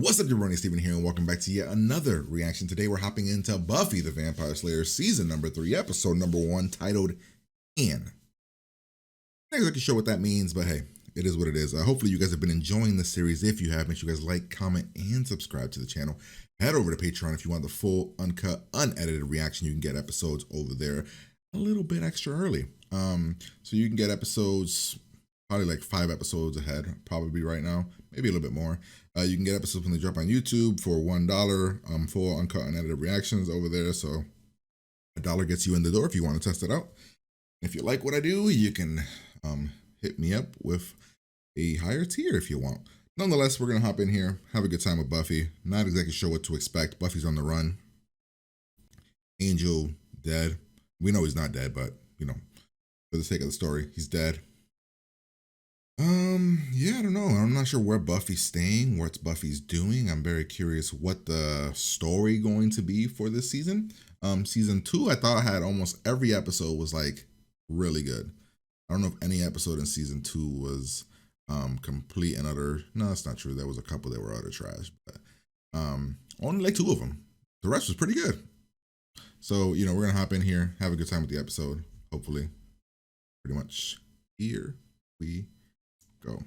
What's up, everybody? Steven here, and welcome back to yet another reaction. Today, we're hopping into Buffy the Vampire Slayer, season number 3, episode number 1, titled Anne. Not exactly sure what that means, but hey, it is what it is. Hopefully, you guys have been enjoying the series. If you have, make sure you guys like, comment, and subscribe to the channel. Head over to Patreon if you want the full, uncut, unedited reaction. You can get episodes over there a little bit extra early. So you can get episodes probably like 5 episodes ahead, probably right now, maybe a little bit more. You can get episodes when they drop on YouTube for $1, full uncut unedited reactions over there. So $1 gets you in the door if you want to test it out. If you like what I do, you can hit me up with a higher tier if you want. Nonetheless, we're gonna hop in here, have a good time with Buffy. Not exactly sure what to expect. Buffy's on the run. Angel dead. We know he's not dead, but you know, for the sake of the story, he's dead. Yeah, I don't know. I'm not sure where Buffy's staying, what Buffy's doing. I'm very curious what the story going to be for this season. Season 2, I thought had almost every episode was like really good. I don't know if any episode in season 2 was complete and utter. No, that's not true. There was a couple that were utter trash, but only like 2 of them. The rest was pretty good. So, you know, we're gonna hop in here, have a good time with the episode, hopefully. Pretty much here we go.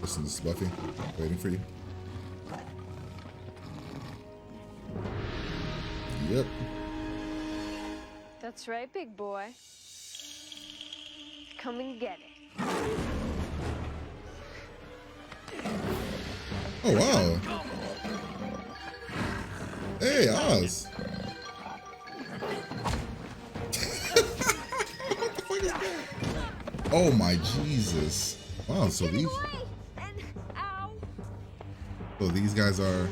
Listen, this is Buffy, waiting for you. Yep. That's right, big boy. Come and get it. Oh, wow. Hey, Oz. What the fuck is that? Oh, my Jesus. Wow, so these guys are...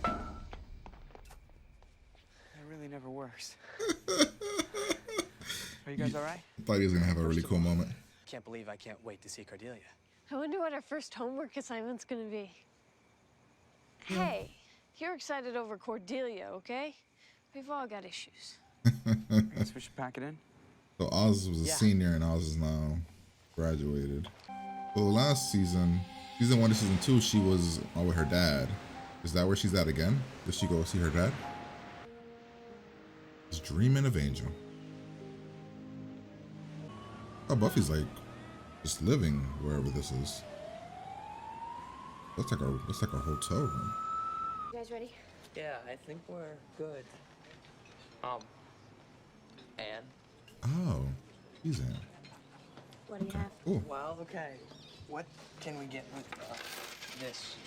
That really never works. Are you guys all right? I thought he was gonna have a really cool moment. Can't believe I can't wait to see Cordelia. I wonder what our first homework assignment's gonna be. Hey, you're excited over Cordelia, okay? We've all got issues. I guess we should pack it in. So Oz was a senior and Oz is now graduated. Well, last season, season 1 to season 2, she was with her dad. Is that where she's at again? Does she go see her dad? He's dreaming of Angel. Oh, Buffy's like just living wherever this is. That's like a hotel room. You guys ready? Yeah, I think we're good. Anne? Oh, he's in. What do you have? Cool. Well, okay. What can we get with this?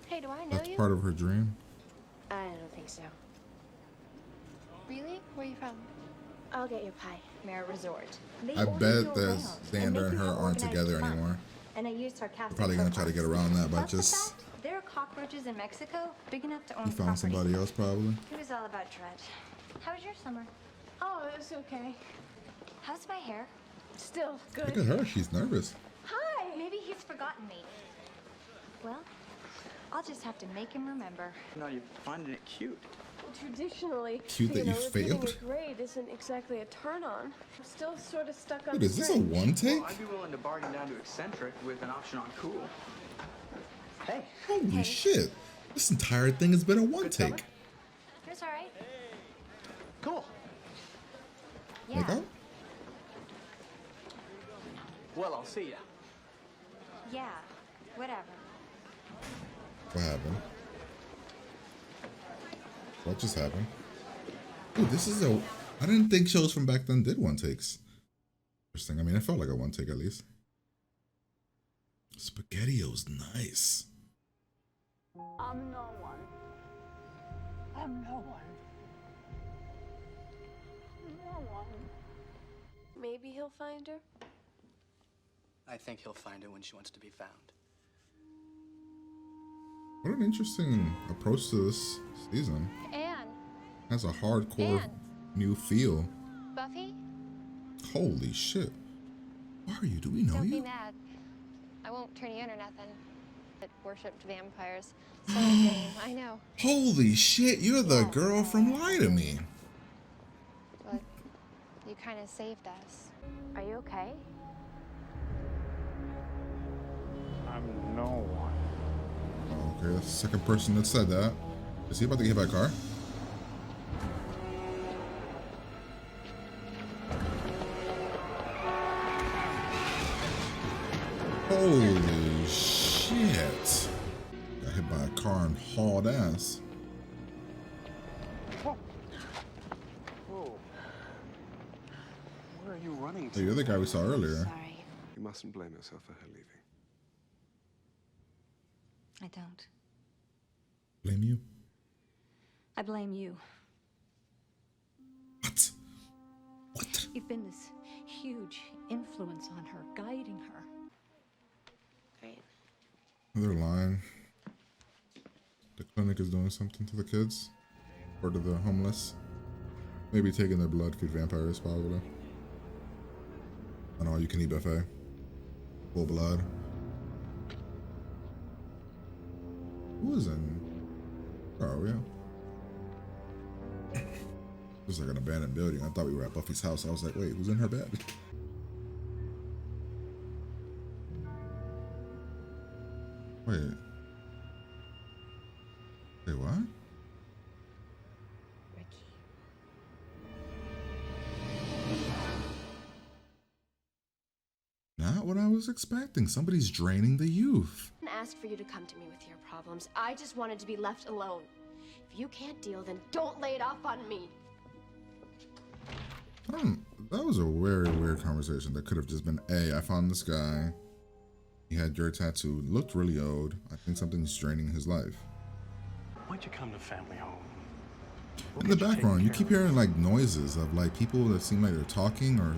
Hey, do I know That's you? part of her dream. I don't think so. Really? Where are you from? I'll get you pie. Mare Resort. I bet that Xander and her aren't together anymore. And I used sarcastic. We're probably gonna try to get around that by just... There are cockroaches in Mexico big enough to own You found property. somebody else, probably. It was all about Dread. How was your summer? Oh, it's okay. How's my hair? Still Look good. at her, she's nervous. Hi. Maybe he's forgotten me. Well, I'll just have to make him remember. No, you're finding it cute. Traditionally, Cute that you repeating failed? a grade isn't exactly a turn-on. I'm still sort of stuck on Dude, is this a strength. one take? Well, I'd be willing to bargain down to eccentric with an option on cool. Hey. Holy shit. This entire thing has been a one Good take. summer? It was all right. Cool. Yeah. Make out? Well, I'll see ya. Yeah. Whatever. What happened? What just happened? Dude, this is a... I didn't think shows from back then did one takes. Interesting. I mean, it felt like a one take at least. SpaghettiOs nice. I'm no one. I'm no one. No one. Maybe he'll find her. I think he'll find her when she wants to be found. What an interesting approach to this season. Anne. Has a hardcore Anne. new feel. Buffy. Holy shit. Why are you? Do we know Don't be you? mad. I won't turn you in or nothing. That worshipped vampires. So insane. I know. Holy shit, you're the girl from Lie to Me. But you kind of saved us. Are you okay? I'm no one. Okay, that's the second person that said that. Is he about to get hit by a car? Holy shit. Got hit by a car and hauled ass. Whoa. Where are you running to? Hey, you're the guy we saw earlier. Sorry. You mustn't blame yourself for her leaving. I don't. Blame you? I blame you. What? What? You've been this huge influence on her, guiding her. Great. They're lying. The clinic is doing something to the kids. Or to the homeless. Maybe taking their blood, feed vampires, probably. An all-you-can-eat buffet. Full blood. Who is in? Where are we at? This is like an abandoned building. I thought we were at Buffy's house. I was like, wait, who's in her bed? Wait. Wait, what? Ricky. Not what I was expecting. Somebody's draining the youth. I didn't ask for you to come to me with your problems. I just wanted to be left alone. If you can't deal, then don't lay it off on me. That was a very weird conversation. That could have just been, hey, I found this guy. He had your tattoo. Looked really old. I think something's draining his life. Why'd you come to family home? In the background, you keep hearing like noises of like people that seem like they're talking or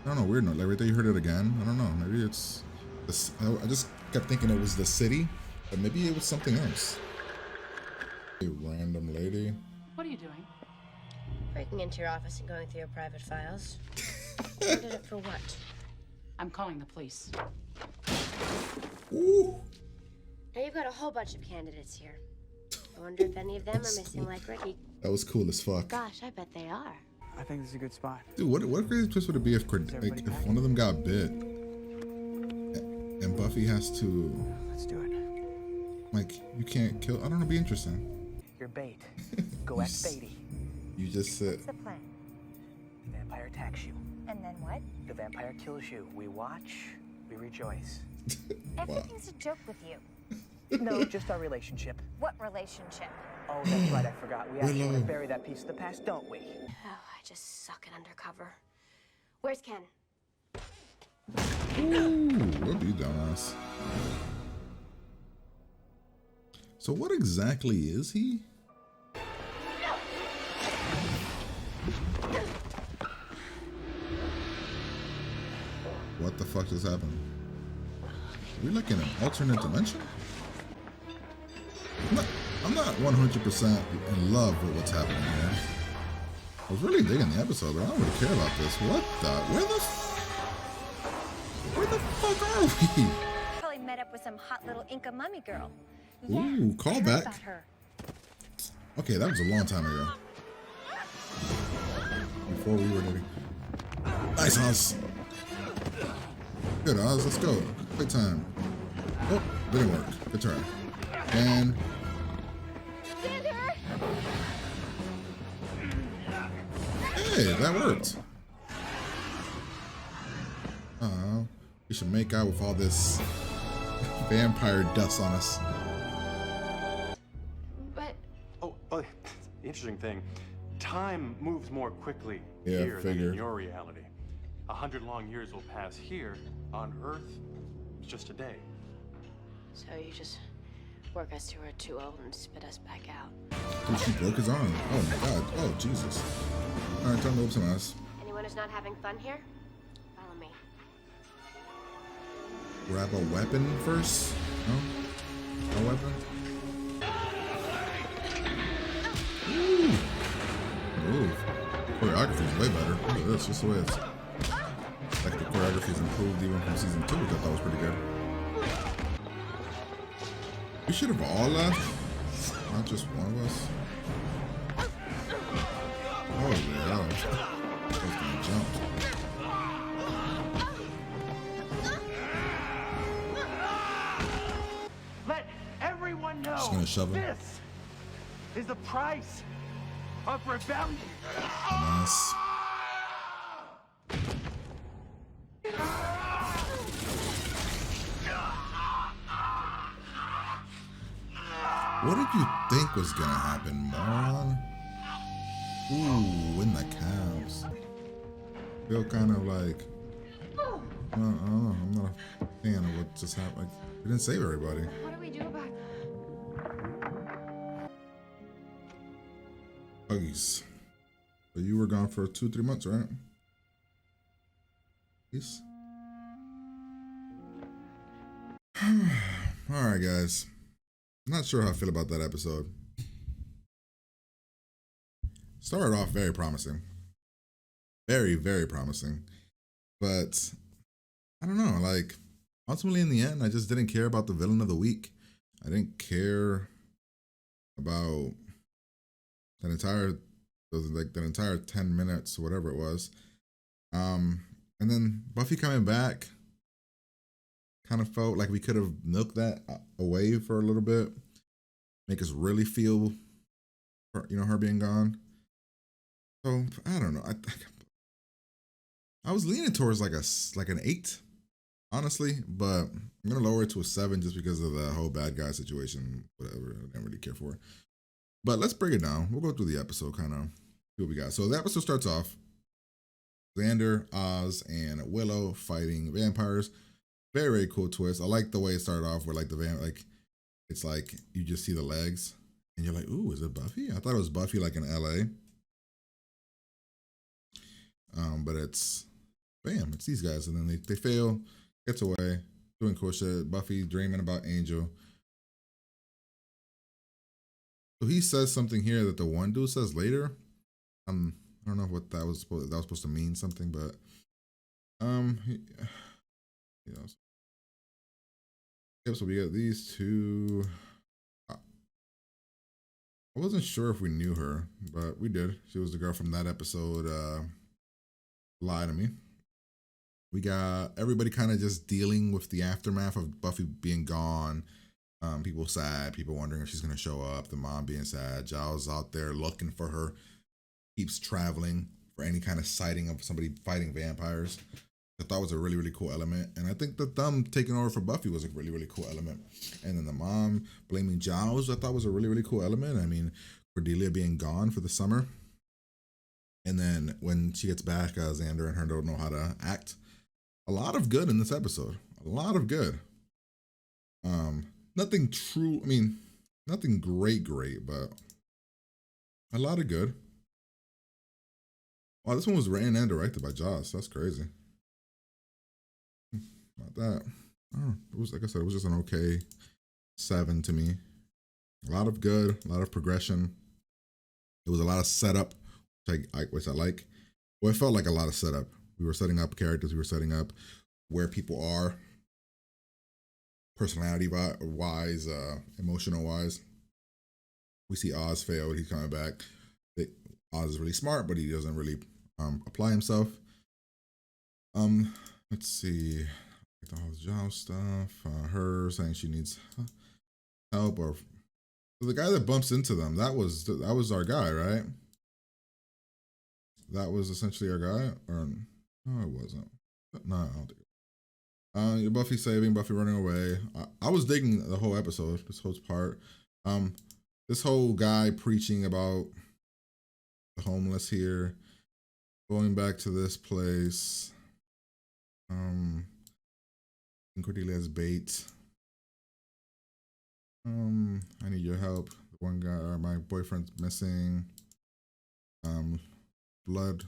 I don't know, weird noise. Like right there, you heard it again. I don't know. Maybe it's this. I just kept thinking it was the city, but maybe it was something else. A random lady. What are you doing? Breaking into your office and going through your private files. You did it for what? I'm calling the police. Ooh. Now you've got a whole bunch of candidates here. I wonder if any of them are missing like Ricky. That was cool as fuck. Gosh, I bet they are. I think this is a good spot. Dude, what crazy twist would it be if one of them got bit and Buffy has to Let's do it. like you can't kill? I don't know. Be interesting. You're bait. Go act baity. You just said. What's the plan? The vampire attacks you. And then what? The vampire kills you. We watch. We rejoice. Wow. Everything's a joke with you. No, just our relationship. What relationship? Oh, that's right. I forgot. We actually Willow. bury that piece of the past, don't we? Oh, I just suck at undercover. Where's Ken? Ooh, what you dumbass. So what exactly is he? What the fuck just happened? Are we like in an alternate dimension? I'm not 100% in love with what's happening here. I was really digging the episode, but I don't really care about this. What the? Where the fuck are we? Probably met up with some hot little Inca mummy girl. Ooh, call I heard back. about her. Okay, that was a long time ago. Before we were dating. Nice, Oz. Good, Oz. Let's go. Quick time. Oh, didn't work. Good try. And. Hey, that worked. We should make out with all this vampire dust on us. But Oh, the interesting thing. Time moves more quickly Yeah, here than figure. in your reality. 100 long years will pass here on Earth. It's just a day. so you just work us till we're too old and spit us back out. Dude, she broke his arm. Oh my god. Oh, Jesus. Alright, time to whoop some ass. Anyone who's not having fun here? Follow me. Grab a weapon first? No? No weapon? Ooh. Move. Choreography's way better. Look at this, just the way it's. Like the choreography's improved even from season 2, which I thought was pretty good. We should have all left. Not just one of us. Oh yeah. I was gonna jump. gonna shove him. This is the price of rebellion. Nice. What did you think was gonna happen, moron? Ooh, in the calves. Feel kind of like, I don't know, I'm not a fan of what just happened. Like, we didn't save everybody. What do we do about Huggies. But you were gone for 2-3 months, right? Peace. Alright, guys. I'm not sure how I feel about that episode. Started off very promising. Very, very promising. But I don't know, like ultimately in the end, I just didn't care about the villain of the week. I didn't care about that entire 10 minutes, whatever it was. And then Buffy coming back kind of felt like we could have milked that away for a little bit, make us really feel her, her being gone. So I don't know. I was leaning towards like an 8, honestly, but I'm gonna lower it to a 7 just because of the whole bad guy situation. Whatever, I didn't really care for it. But let's break it down. We'll go through the episode, kind of see what we got. So the episode starts off: Xander, Oz, and Willow fighting vampires. Very, very cool twist. I like the way it started off where like it's like you just see the legs and you're like, ooh, is it Buffy? I thought it was Buffy like in LA. But it's bam, it's these guys, and then they fail, gets away, doing cool shit. Buffy dreaming about Angel. So he says something here that the one dude says later. I don't know what that was supposed to mean something, but Yep, so we got these two. I wasn't sure if we knew her, but we did. She was the girl from that episode, Lie to Me. We got everybody kind of just dealing with the aftermath of Buffy being gone. People sad, people wondering if she's going to show up, the mom being sad. Giles out there looking for her, keeps traveling for any kind of sighting of somebody fighting vampires. I thought was a really, really cool element. And I think the thumb taking over for Buffy was a really, really cool element. And then the mom blaming Giles, I thought was a really, really cool element. I mean, Cordelia being gone for the summer. And then when she gets back, Xander and her don't know how to act. A lot of good in this episode. A lot of good. Nothing great, but a lot of good. Wow, this one was written and directed by Joss. That's crazy. About that. Oh, it was, like I said, it was just an okay 7 to me. A lot of good, a lot of progression. It was a lot of setup, which I like. Well, it felt like a lot of setup. We were setting up characters. We were setting up where people are, personality-wise, emotional-wise. We see Oz failed. He's coming back. Oz is really smart, but he doesn't really apply himself. Let's see. All the job stuff. Her saying she needs help, or the guy that bumps into them. That was our guy, right? That was essentially our guy, or no, it wasn't. No, I don't think. Buffy saving, Buffy running away. I was digging the whole episode, this whole part. This whole guy preaching about the homeless here, going back to this place. Cordelia's bait. I need your help. The one guy, my boyfriend's missing. Blood.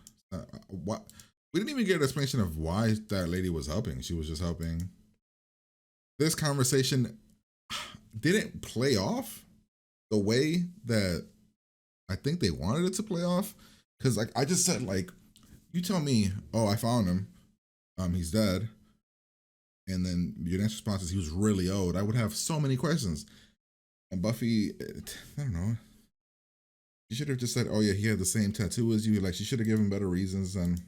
What? We didn't even get an explanation of why that lady was helping. She was just helping. This conversation didn't play off the way that I think they wanted it to play off. Because like I just said, like, you tell me, oh, I found him. He's dead. And then your next response is he was really old. I would have so many questions. And Buffy, I don't know. She should have just said, oh yeah, he had the same tattoo as you. Like, she should have given better reasons. And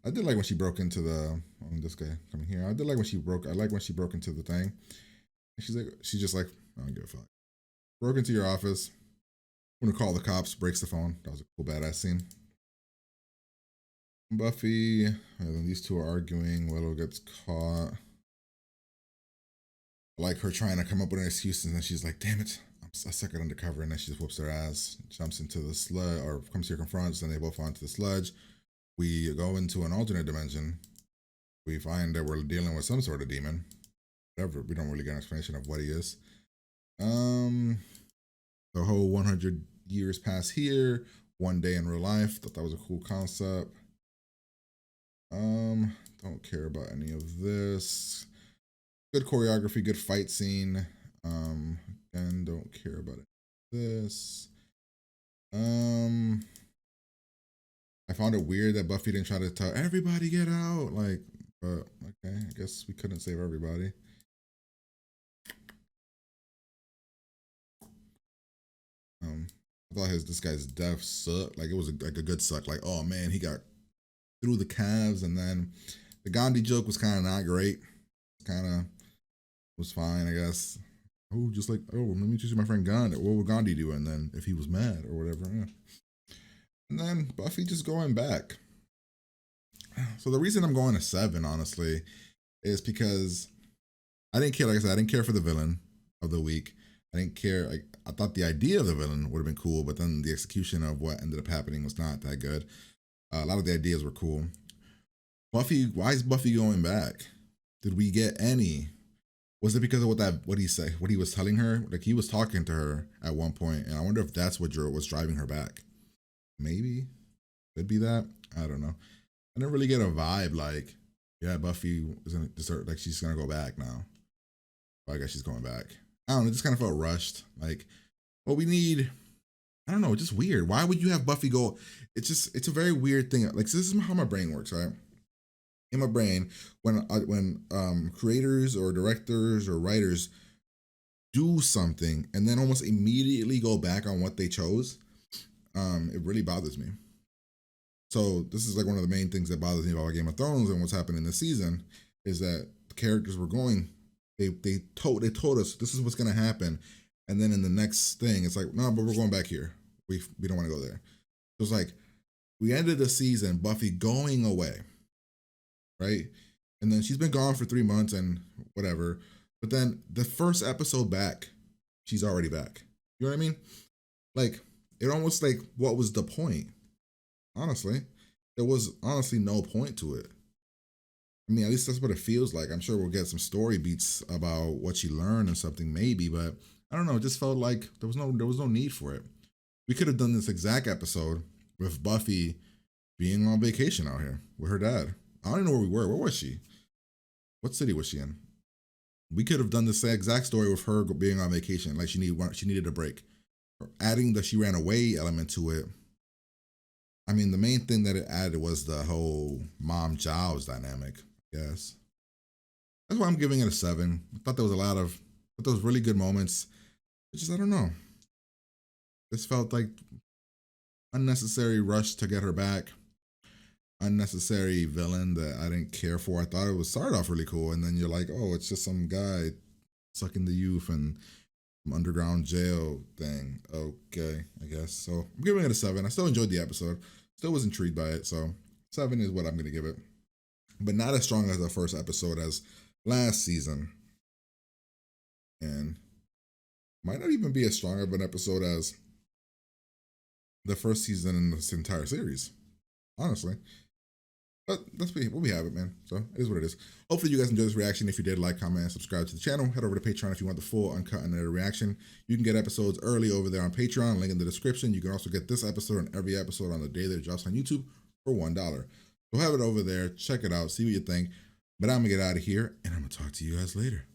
I did like when she broke into this guy coming here. I like when she broke into the thing. And she's just like, I don't give a fuck. Broke into your office. I'm gonna call the cops, breaks the phone. That was a cool badass scene. Buffy, and then these two are arguing. Willow gets caught. I like her trying to come up with an excuse, and then she's like, damn it, I'm a second undercover, and then she just whoops her ass, jumps into the sludge, or comes here, confronts, and they both fall into the sludge. We go into an alternate dimension. We find that we're dealing with some sort of demon. Whatever, we don't really get an explanation of what he is. The whole 100 years pass here, 1 day in real life. Thought that was a cool concept. Don't care about any of this. Good choreography, good fight scene. Again, don't care about this. I found it weird that Buffy didn't try to tell everybody get out. Like, but okay, I guess we couldn't save everybody. I thought this guy's death sucked. Like it was like a good suck. Like, oh man, he got through the calves, and then the Gandhi joke was kind of not great. Kind of was fine, I guess. Oh, just like, oh, let me choose my friend Gandhi. What would Gandhi do? And then if he was mad or whatever. Yeah. And then Buffy just going back. So the reason I'm going to 7, honestly, is because I didn't care. Like I said, I didn't care for the villain of the week. I didn't care. I thought the idea of the villain would have been cool, but then the execution of what ended up happening was not that good. A lot of the ideas were cool. Buffy, why is Buffy going back? Did we get any? Was it because of what he was telling her? Like he was talking to her at one point, and I wonder if that's what was driving her back. Maybe, could be that. I don't know. I didn't really get a vibe like, yeah, Buffy isn't deserve, like she's gonna go back now. Well, I guess she's going back. I don't know. It just kind of felt rushed. Like, well, we need. I don't know. It's just weird. Why would you have Buffy go? It's a very weird thing. Like, so this is how my brain works, right? In my brain, when creators or directors or writers do something and then almost immediately go back on what they chose, it really bothers me. So this is like one of the main things that bothers me about Game of Thrones and what's happening this season is that the characters were going. They told us this is what's gonna happen, and then in the next thing it's like, no, but we're going back here. We don't want to go there. So it's like we ended the season Buffy going away, right? And then she's been gone for 3 months and whatever. But then the first episode back, she's already back. You know what I mean? Like it almost like what was the point? Honestly, there was honestly no point to it. I mean, at least that's what it feels like. I'm sure we'll get some story beats about what she learned and something maybe, but I don't know. It just felt like there was no need for it. We could have done this exact episode with Buffy being on vacation out here with her dad. I don't even know where we were. Where was she? What city was she in? We could have done the same exact story with her being on vacation. Like she needed a break. Or adding the she ran away element to it. I mean, the main thing that it added was the whole mom Giles dynamic, I guess. That's why I'm giving it a 7. I thought there was really good moments. It's just, I don't know. This felt like unnecessary rush to get her back. Unnecessary villain that I didn't care for. I thought it started off really cool, and then you're like, oh, it's just some guy sucking the youth and underground jail thing. Okay, I guess. So I'm giving it a 7. I still enjoyed the episode. Still was intrigued by it. So 7 is what I'm going to give it. But not as strong as the first episode as last season. And might not even be as strong of an episode as the first season in this entire series. Honestly. But that's what we have it, man. So it is what it is. Hopefully you guys enjoyed this reaction. If you did, like, comment, and subscribe to the channel. Head over to Patreon if you want the full uncut and edited reaction. You can get episodes early over there on Patreon. Link in the description. You can also get this episode and every episode on the day that it drops on YouTube for $1. So have it over there. Check it out. See what you think. But I'm going to get out of here, and I'm going to talk to you guys later.